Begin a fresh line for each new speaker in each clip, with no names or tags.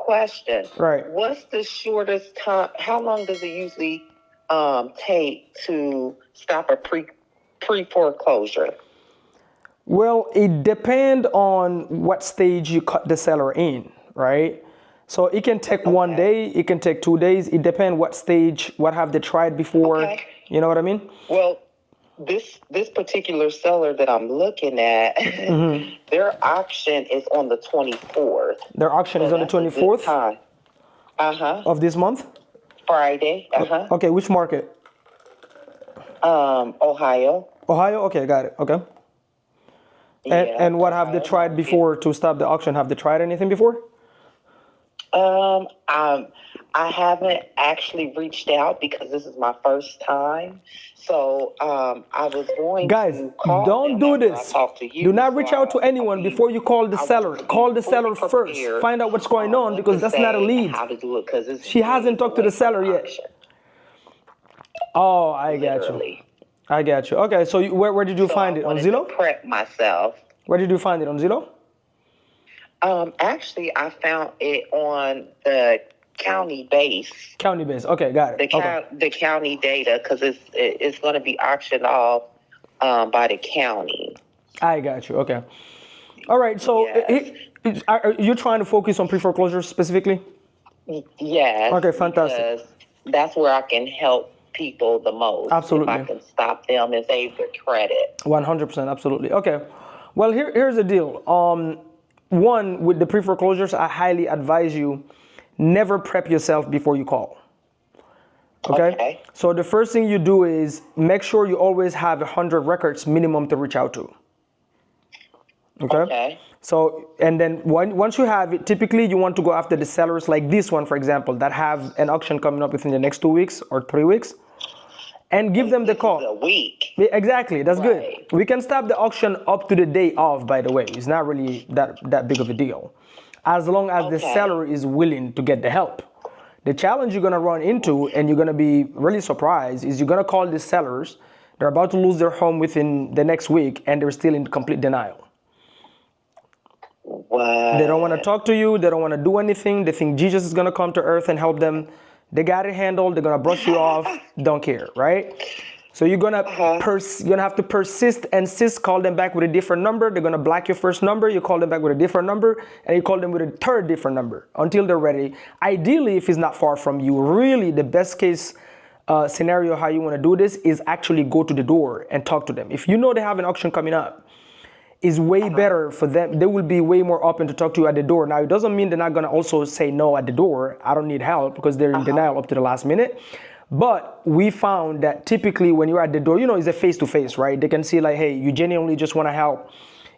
question.
Right.
What's the shortest time? How long does it usually take to stop a pre foreclosure?
Well, it depends on what stage you cut the seller in, right? So it can take 1 day, it can take 2 days. It depends what stage, what have they tried before.
Okay.
You know what I mean?
Well, this particular seller that I'm looking at, their auction is on the 24th.
Their auction is on the 24th of this month?
Friday.
Okay, which market?
Ohio.
Ohio? Okay, got it. Okay. And what have they tried before to stop the auction? Have they tried anything before?
I haven't actually reached out because this is my first time. So I was going to call
don't do this. Do not reach out to anyone before you call the seller. Call the seller first. Find out what's going on, because that's not a lead.
How to do it, because
she hasn't talked to the seller yet. Oh, I got you. I got you. Okay, so where did you find it? On Zillow?
Prep myself.
Where did you find it? On Zillow?
Actually, I found it on the county base.
County base. Okay, got it.
The county data, because it's going to be auctioned off by the county.
I got you. Okay. All right. So are you trying to focus on pre-foreclosure specifically?
Yes.
Okay, fantastic.
Because that's where I can help people the most.
Absolutely.
If I can stop them and save their credit.
100%. Absolutely. Okay. Well, here's the deal. One, with the pre-foreclosures, I highly advise you never prep yourself before you call. Okay? So the first thing you do is make sure you always have 100 records minimum to reach out to. Okay? So, and then once you have it, typically you want to go after the sellers like this one, for example, that have an auction coming up within the next 2 weeks or 3 weeks, and give them the call.
A week.
Exactly, that's good. We can stop the auction up to the day of, by the way. It's not really that big of a deal, as long as the seller is willing to get the help. The challenge you're gonna run into, and you're gonna be really surprised, is you're gonna call the sellers, they're about to lose their home within the next week, and they're still in complete denial.
What?
They don't want to talk to you. They don't want to do anything. They think Jesus is going to come to earth and help them. They got it handled. They're going to brush you off. Don't care, right? So you're going to have to persist, call them back with a different number. They're going to block your first number. You call them back with a different number, and you call them with a third different number until they're ready. Ideally, if it's not far from you, really the best case scenario how you want to do this is actually go to the door and talk to them. If you know they have an auction coming up, is way better for them. They will be way more open to talk to you at the door. Now, it doesn't mean they're not going to also say no at the door. I don't need help, because they're in denial up to the last minute. But we found that typically when you're at the door, it's a face-to-face, right? They can see like, hey, you genuinely just want to help,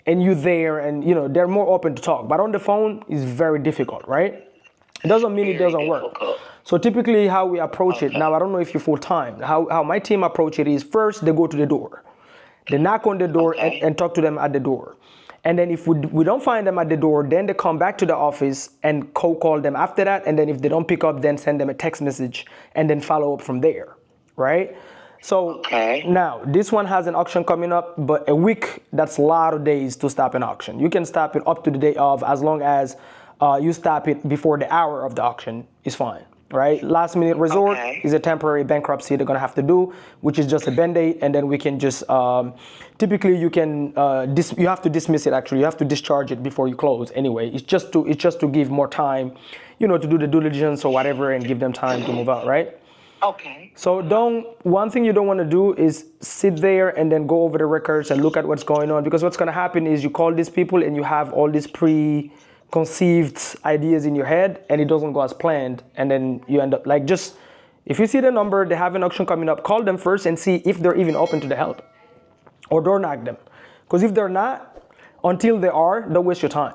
and you're there, and they're more open to talk. But on the phone is very difficult, right? It doesn't mean it doesn't work. So typically how we approach it, now I don't know if you're full-time, how my team approach it is, first they go to the door. They knock on the door and talk to them at the door. And then if we don't find them at the door, then they come back to the office and call them after that. And then if they don't pick up, then send them a text message and then follow up from there, right? So now this one has an auction coming up, but a week, that's a lot of days to stop an auction. You can stop it up to the day of, as long as you stop it before the hour of the auction is fine. Right? Last minute resort is a temporary bankruptcy they're gonna have to do, which is just a band-aid, and then we can just typically you can you have to dismiss it. Actually, you have to discharge it before you close. Anyway, it's just to give more time, to do the due diligence or whatever, and give them time to move out. Right?
Okay.
So one thing you don't want to do is sit there and then go over the records and look at what's going on, because what's gonna happen is you call these people and you have all these preconceived ideas in your head, and it doesn't go as planned, and then you end up like, just if you see the number, they have an auction coming up, call them first and see if they're even open to the help, or door knock them, because if they're not, until they are, don't waste your time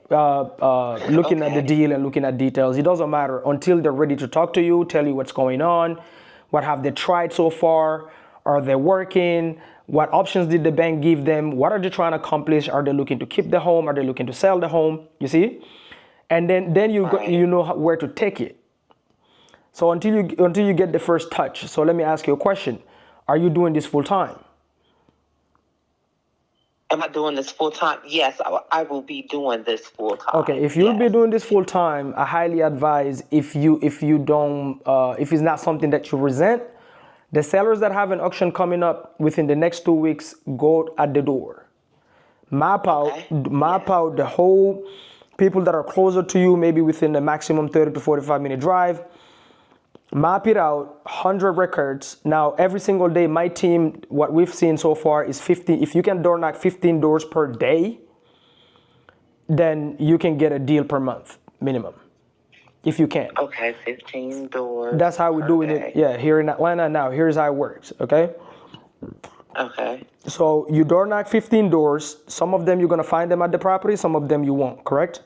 looking at the deal and looking at details. It doesn't matter until they're ready to talk to you, tell you what's going on, what have they tried so far, are they working, what options did the bank give them? What are they trying to accomplish? Are they looking to keep the home? Are they looking to sell the home? You see? And then you know where to take it. So until you get the first touch. So let me ask you a question. Are you doing this full time?
Am I doing this full time? Yes, I will be doing this full time.
Okay, if you'll be
Yes.
doing this full time, I highly advise if you don't if it's not something that you resent, the sellers that have an auction coming up within the next 2 weeks, go at the door. Map out
Okay.
map
Yes.
out the whole people that are closer to you, maybe within the maximum 30 to 45-minute drive. Map it out, 100 records. Now, every single day, my team, what we've seen so far is 15. If you can door knock 15 doors per day, then you can get a deal per month, minimum, if you can.
Okay, 15 doors.
That's how we're
per
doing
day.
it, yeah, here in Atlanta. Now, here's how it works, okay?
Okay.
So you door knock 15 doors. Some of them you're gonna find them at the property, some of them you won't, correct?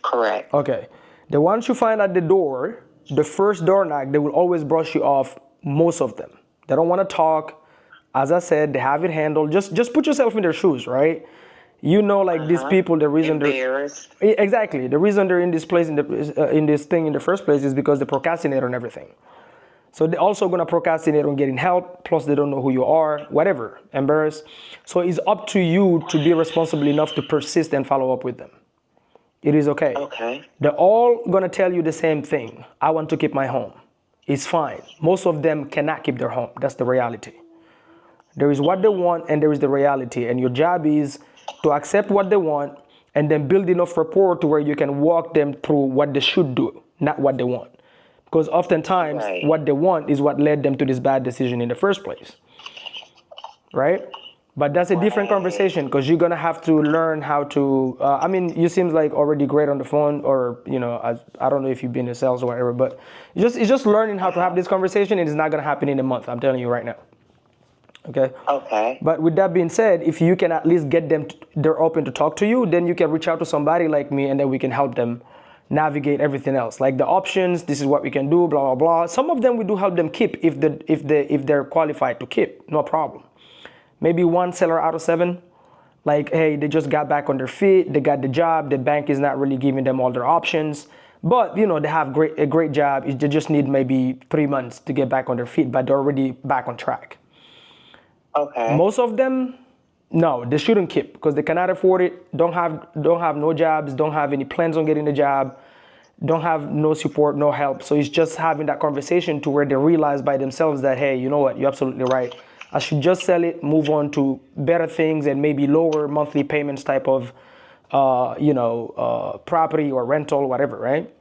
Correct.
Okay. The ones you find at the door, the first door knock, they will always brush you off, most of them. They don't want to talk. As I said, they have it handled. Just put yourself in their shoes, right? You know, like these people, the reason they're
Embarrassed.
exactly the reason they're in this place in this thing in the first place is because they procrastinate on everything. So they're also gonna procrastinate on getting help. Plus, they don't know who you are, whatever, embarrassed. So it's up to you to be responsible enough to persist and follow up with them. It is okay.
Okay.
They're all gonna tell you the same thing. I want to keep my home. It's fine. Most of them cannot keep their home. That's the reality. There is what they want and there is the reality. And your job is to accept what they want and then build enough rapport to where you can walk them through what they should do, not what they want. Because oftentimes
Right.
what they want is what led them to this bad decision in the first place. Right? But that's a different
Right.
conversation because you're gonna have to learn how to. I mean, you seem like already great on the phone, or I don't know if you've been in sales or whatever, but it's just learning how to have this conversation, and it's not gonna happen in a month. I'm telling you right now. Okay.
Okay.
But with that being said, if you can at least get them, they're open to talk to you, then you can reach out to somebody like me, and then we can help them navigate everything else, like the options. This is what we can do. Blah blah blah. Some of them we do help them keep if they're qualified to keep, no problem. Maybe one seller out of 7, like, hey, they just got back on their feet, they got the job, the bank is not really giving them all their options, but they have a great job. They just need maybe 3 months to get back on their feet, but they're already back on track.
Okay.
Most of them, no, they shouldn't keep because they cannot afford it, don't have no jobs, don't have any plans on getting a job, don't have no support, no help. So it's just having that conversation to where they realize by themselves that, hey, you know what, you're absolutely right. I should just sell it, move on to better things and maybe lower monthly payments type of, property or rental, whatever, right?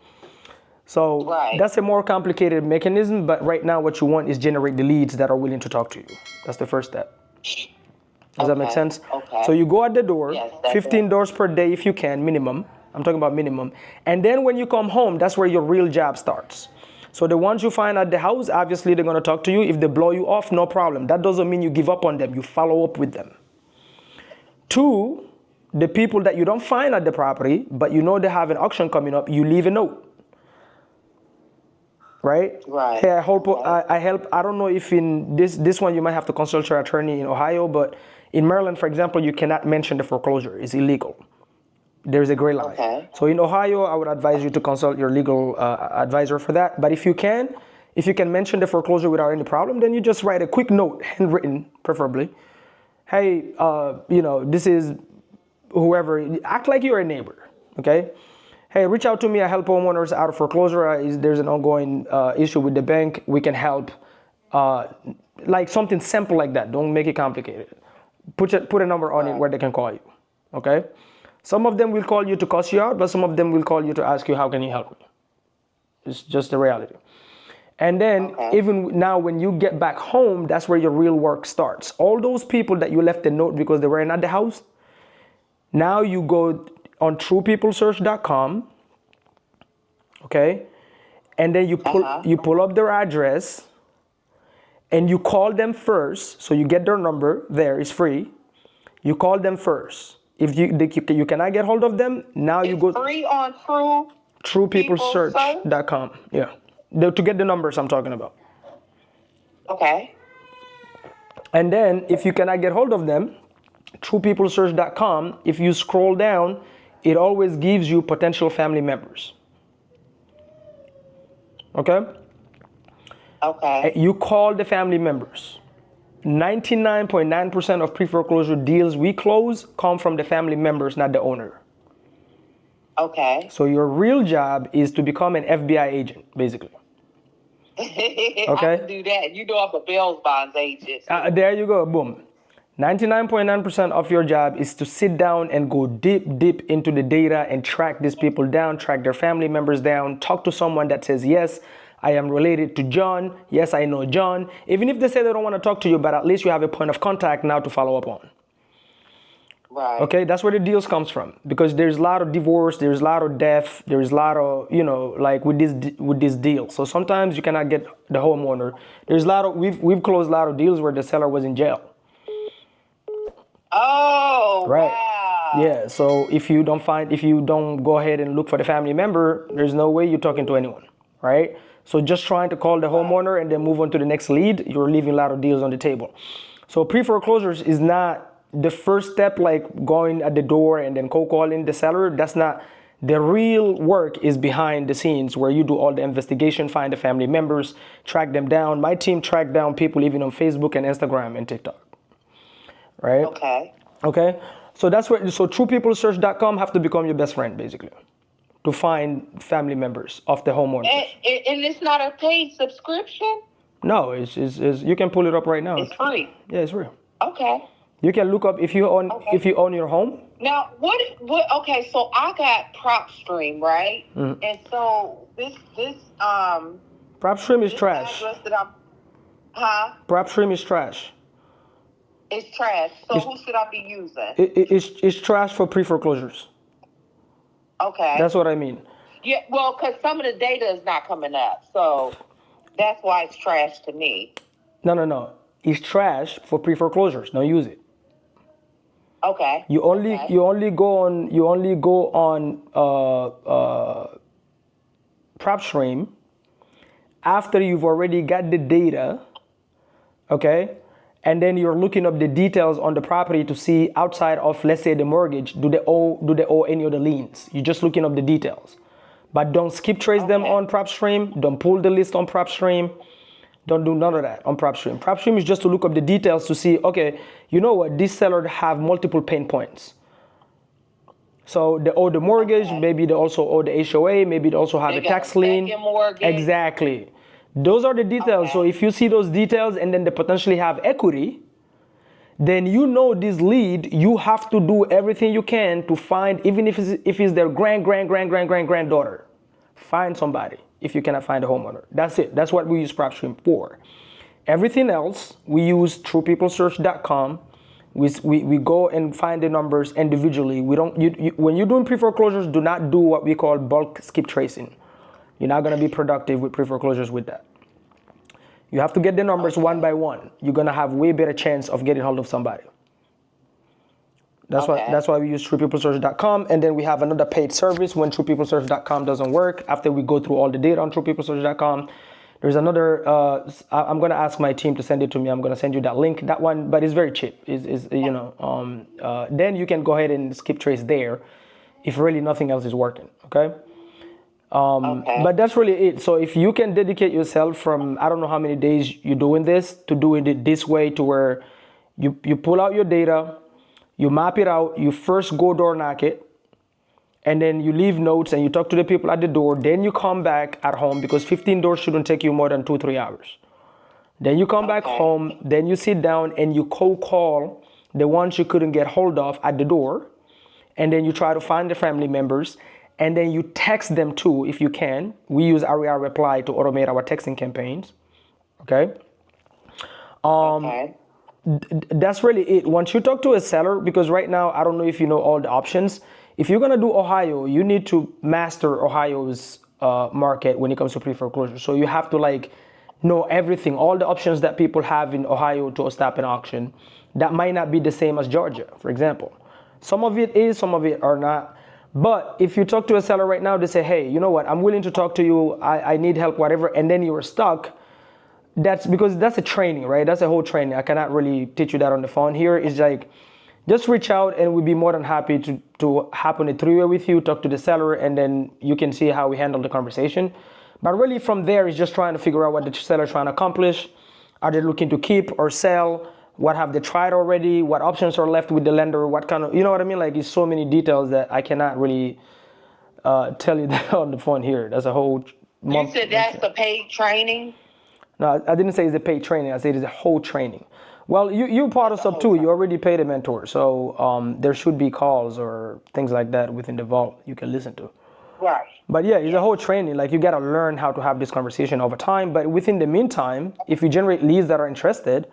So
Right.
that's a more complicated mechanism, but right now what you want is generate the leads that are willing to talk to you. That's the first step. Does that make
Okay.
sense?
Okay.
So you go at the door,
Yes, that
15
does.
doors per day if you can, minimum. I'm talking about minimum. And then when you come home, that's where your real job starts. So the ones you find at the house, obviously they're gonna talk to you. If they blow you off, no problem. That doesn't mean you give up on them. You follow up with them. 2, the people that you don't find at the property, but you know they have an auction coming up, you leave a note. Right?
Right.
Hey, I hope
Okay.
I help. I don't know if in this one you might have to consult your attorney in Ohio, but in Maryland, for example, you cannot mention the foreclosure. It's illegal. There's a gray line.
Okay.
So in Ohio, I would advise you to consult your legal advisor for that. But if you can mention the foreclosure without any problem, then you just write a quick note, handwritten, preferably. Hey, this is whoever. Act like you're a neighbor. Okay. Hey, reach out to me. I help homeowners out of foreclosure. There's an ongoing issue with the bank. We can help. Like something simple like that. Don't make it complicated. Put a number on it where they can call you. Okay. Some of them will call you to cuss you out, but some of them will call you to ask you, how can you help me? It's just the reality. And then even now when you get back home, that's where your real work starts. All those people that you left a note because they weren't at the house, now you go on truepeoplesearch.com, okay? And then you pull up their address and you call them first. So you get their number there, it's free. You call them first. If you cannot get hold of them, now you go
Free on
truepeoplesearch.com. Yeah. To get the numbers I'm talking about.
Okay.
And then if you cannot get hold of them, truepeoplesearch.com, if you scroll down, it always gives you potential family members. Okay?
Okay.
You call the family members. 99.9% of pre-foreclosure deals we close come from the family members, not the owner.
Okay.
So your real job is to become an FBI agent, basically.
I
Okay.
can do that. You know, I'm a Bell's bonds agent.
There you go. Boom. 99.9% of your job is to sit down and go deep into the data and track these people down, track their family members down, talk to someone that says, yes, I am related to John. Yes, I know John. Even if they say they don't want to talk to you, but at least you have a point of contact now to follow up on.
Right.
Okay, that's where the deals comes from, because there's a lot of divorce, there's a lot of death, there's a lot of, like with this deal. So sometimes you cannot get the homeowner. There's a lot of we've closed a lot of deals where the seller was in jail.
Oh,
Right.
wow.
Yeah. So if you don't go ahead and look for the family member, there's no way you're talking to anyone, right? So just trying to call the homeowner and then move on to the next lead, you're leaving a lot of deals on the table. So pre-foreclosures is not the first step, like going at the door and then cold calling the seller. That's not the real work. Is behind the scenes where you do all the investigation, find the family members, track them down. My team track down people even on Facebook and Instagram and TikTok. Right? Okay. So that's where, so TruePeopleSearch.com have to become your best friend, basically, to find family members of the homeowners.
And it's not a paid subscription?
No, it's you can pull it up right now.
It's free.
Yeah, it's free.
Okay.
You can look up if you own your home.
Now, what? Okay, so I got PropStream, right? Mm-hmm. And so this
PropStream is trash. PropStream is trash.
It's trash. So who should I be using?
It's trash for pre-foreclosures.
Okay.
That's what I mean.
Yeah, well, because some of the data is not coming up, so that's why it's trash to me.
No. It's trash for pre-foreclosures. Don't use it.
Okay.
You only go on PropStream after you've already got the data, okay? And then you're looking up the details on the property to see, outside of, let's say, the mortgage, do they owe any other liens? You're just looking up the details. But don't skip trace them on PropStream. Don't pull the list on PropStream. Don't do none of that on PropStream. PropStream is just to look up the details to see, okay, you know what, this seller have multiple pain points. So they owe the mortgage, maybe they also owe the HOA, maybe they also have a tax lien. Exactly. Those are the details. Okay. So if you see those details and then they potentially have equity, then you know this lead, you have to do everything you can to find, even if it's their granddaughter, find somebody if you cannot find a homeowner. That's it. That's what we use PropStream for. Everything else, we use TruePeopleSearch.com. We go and find the numbers individually. We don't. When you're doing pre-foreclosures, do not do what we call bulk skip tracing. You're not going to be productive with pre-foreclosures with that. You have to get the numbers one by one. You're going to have way better chance of getting hold of somebody. That's why we use TruePeopleSearch.com. And then we have another paid service when TruePeopleSearch.com doesn't work. After we go through all the data on TruePeopleSearch.com, there's another, I'm going to ask my team to send it to me. I'm going to send you that link, that one, but it's very cheap. Then you can go ahead and skip trace there if really nothing else is working, okay? But that's really it. So if you can dedicate yourself from, I don't know how many days you're doing this, to doing it this way, to where you pull out your data, you map it out, you first go door knock it, and then you leave notes and you talk to the people at the door, then you come back at home, because 15 doors shouldn't take you more than 2-3 hours. Then you come back home, then you sit down and you cold call the ones you couldn't get hold of at the door, and then you try to find the family members, and then you text them too if you can. We use RER Reply to automate our texting campaigns, okay? That's really it. Once you talk to a seller, because right now, I don't know if you know all the options. If you're gonna do Ohio, you need to master Ohio's market when it comes to pre-foreclosure. So you have to know everything, all the options that people have in Ohio to stop an auction. That might not be the same as Georgia, for example. Some of it is, some of it are not. But if you talk to a seller right now, they say, hey, you know what, I'm willing to talk to you, I need help, whatever, and then you're stuck. That's because that's a training, right? That's a whole training. I cannot really teach you that on the phone. Here is just reach out and we'll be more than happy to hop on a three-way with you, talk to the seller, and then you can see how we handle the conversation. But really from there is just trying to figure out what the seller is trying to accomplish. Are they looking to keep or sell? What have they tried already? What options are left with the lender? What kind of, you know what I mean? Like, it's so many details that I cannot really tell you that on the phone here. That's a whole month.
You said that's the paid training?
No, I didn't say it's a paid training. I said it's a whole training. Well, you're part of sub too. You already paid a mentor, so there should be calls or things like that within the vault you can listen to.
Right.
But yeah, it's a whole training. Like, you gotta learn how to have this conversation over time. But within the meantime, if you generate leads that are interested,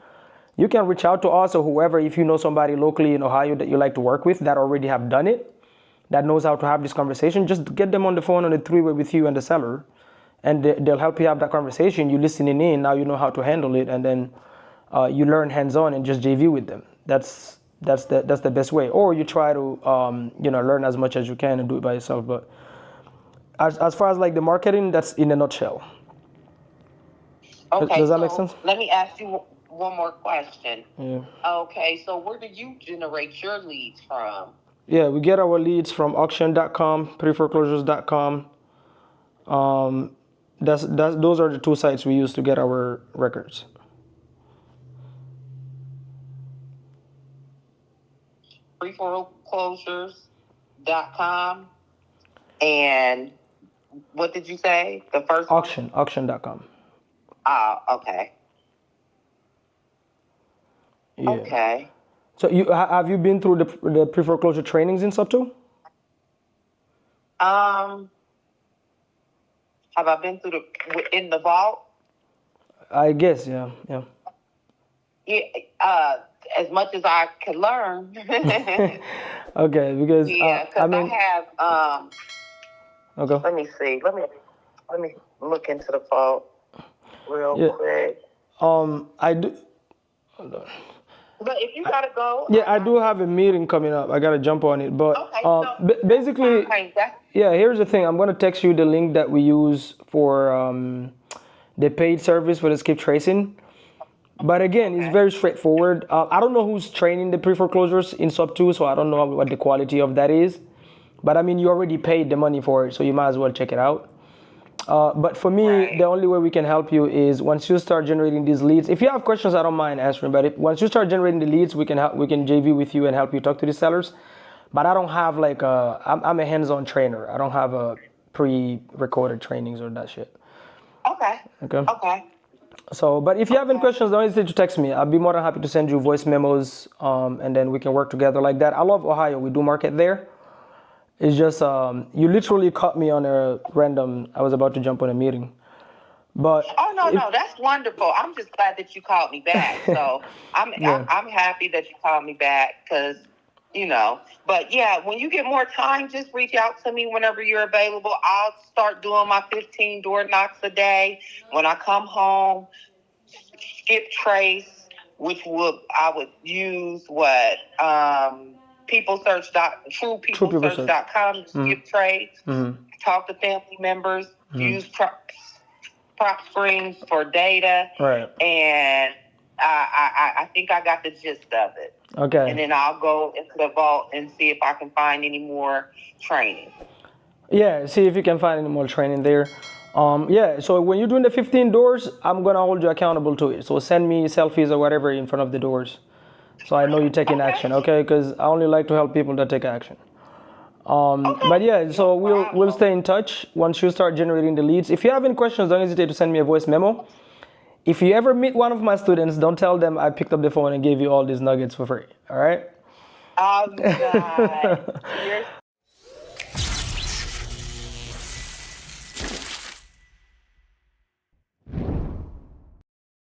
you can reach out to us or whoever. If you know somebody locally in Ohio that you like to work with that already have done it, that knows how to have this conversation, just get them on the phone on a three-way with you and the seller, and they'll help you have that conversation. You listening in, now you know how to handle it, and then you learn hands-on and just JV with them. That's the best way. Or you try to learn as much as you can and do it by yourself. But as far as like the marketing, that's in a nutshell.
Okay.
Does that make sense?
Let me ask you one more question.
Yeah.
Okay. So where do you generate your leads from?
Yeah, we get our leads from auction.com, preforeclosures.com. Those are the two sites we use to get our records.
Preforeclosures.com. And what did you say? The first
auction.com.
Okay.
Yeah.
Okay.
So have you been through the pre-foreclosure trainings in sub 2?
Have I been through in the vault?
I guess, yeah.
Yeah. As much as I can learn.
Okay, because
yeah, because I have
okay.
Let me see. Let me look into the vault real quick.
I do. Hold on.
But if you gotta go.
Yeah, I do have a meeting coming up. I gotta jump on it. But
okay,
basically, yeah. Here's the thing. I'm gonna text you the link that we use for the paid service for the skip tracing. But again, it's very straightforward. I don't know who's training the pre-foreclosures in sub 2, so I don't know what the quality of that is. But I mean, you already paid the money for it, so you might as well check it out. But for me, the only way we can help you is once you start generating these leads. If you have questions, I don't mind answering. But once you start generating the leads, we can JV with you and help you talk to the sellers. But I don't have like I'm a hands-on trainer. I don't have a pre-recorded trainings or that shit.
Okay.
So, but if you have any questions, don't hesitate to text me. I'll be more than happy to send you voice memos, and then we can work together like that. I love Ohio. We do market there. It's just you literally caught me on a random. I was about to jump on a meeting, but
no, that's wonderful. I'm just glad that you called me back. So I'm happy that you called me back because But yeah, when you get more time, just reach out to me whenever you're available. I'll start doing my 15 door knocks a day. When I come home, skip trace, which I would use TruePeopleSearch.com to skip trace. Talk to family members. Use prop screens for data.
Right.
And I think I got the gist of it.
Okay.
And then I'll go into the vault and see if I can find any more training.
Yeah, see if you can find any more training there. Yeah, so when you're doing the 15 doors, I'm going to hold you accountable to it. So send me selfies or whatever in front of the doors. So I know you're taking action, okay? Because I only like to help people that take action. But yeah, so we'll stay in touch once you start generating the leads. If you have any questions, don't hesitate to send me a voice memo. If you ever meet one of my students, don't tell them I picked up the phone and gave you all these nuggets for free, all right?
Oh, God.